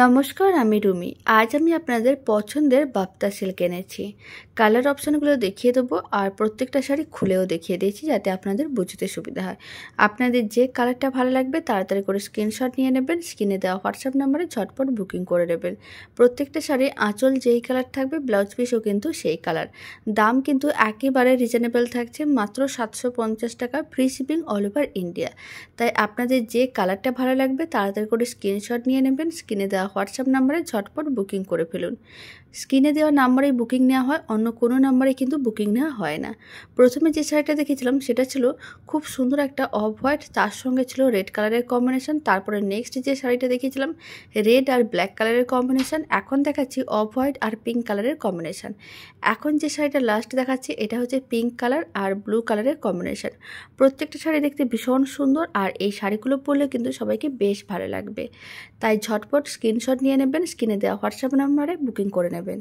নমস্কার, আমি রুমি। আজ আমি আপনাদের পছন্দের বাপ্তা সিল্ক এনেছি। কালার অপশানগুলো দেখিয়ে দেবো আর প্রত্যেকটা শাড়ি খুলেও দেখিয়ে দিয়েছি যাতে আপনাদের বুঝতে সুবিধা হয়। আপনাদের যে কালারটা ভালো লাগবে তাড়াতাড়ি করে স্ক্রিনশট নিয়ে নেবেন, স্ক্রিনে দেওয়া হোয়াটসঅ্যাপ নাম্বারে ঝটপট বুকিং করে নেবেন। প্রত্যেকটা শাড়ি আঁচল যেই কালার থাকবে ব্লাউজ পিসও কিন্তু সেই কালার। দাম কিন্তু একেবারে রিজনেবল থাকছে, মাত্র 750 টাকা, free shipping all over India. তাই আপনাদের যে কালারটা ভালো লাগবে তাড়াতাড়ি করে স্ক্রিনশট নিয়ে নেবেন, স্ক্রিনে দেওয়া হোয়াটসঅ্যাপ নাম্বারে ঝটপট বুকিং করে ফেলুন। স্ক্রিনে দেওয়া নাম্বারেই বুকিং নেওয়া হয়, অন্য কোনো নাম্বারে কিন্তু বুকিং নেওয়া হয় না। প্রথমে যে শাড়িটা দেখেছিলাম সেটা ছিল খুব সুন্দর একটা অফ হোয়াইট, তার সঙ্গে ছিল রেড কালারের কম্বিনেশন। তারপরে নেক্সট যে শাড়িটা দেখিয়েছিলাম রেড আর ব্ল্যাক কালারের কম্বিনেশন। এখন দেখাচ্ছি অফ হোয়াইট আর পিঙ্ক কালারের কম্বিনেশন। এখন যে শাড়িটা লাস্ট দেখাচ্ছি এটা হচ্ছে পিঙ্ক কালার আর ব্লু কালারের কম্বিনেশন। প্রত্যেকটা শাড়ি দেখতে ভীষণ সুন্দর আর এই শাড়িগুলো পরলে কিন্তু সবাইকে বেশ ভালো লাগবে। তাই ঝটপট স্ক্রিনশট নিয়ে নেবেন, স্ক্রিনে দেওয়া হোয়াটসঅ্যাপ নাম্বারে বুকিং করে নেবেন।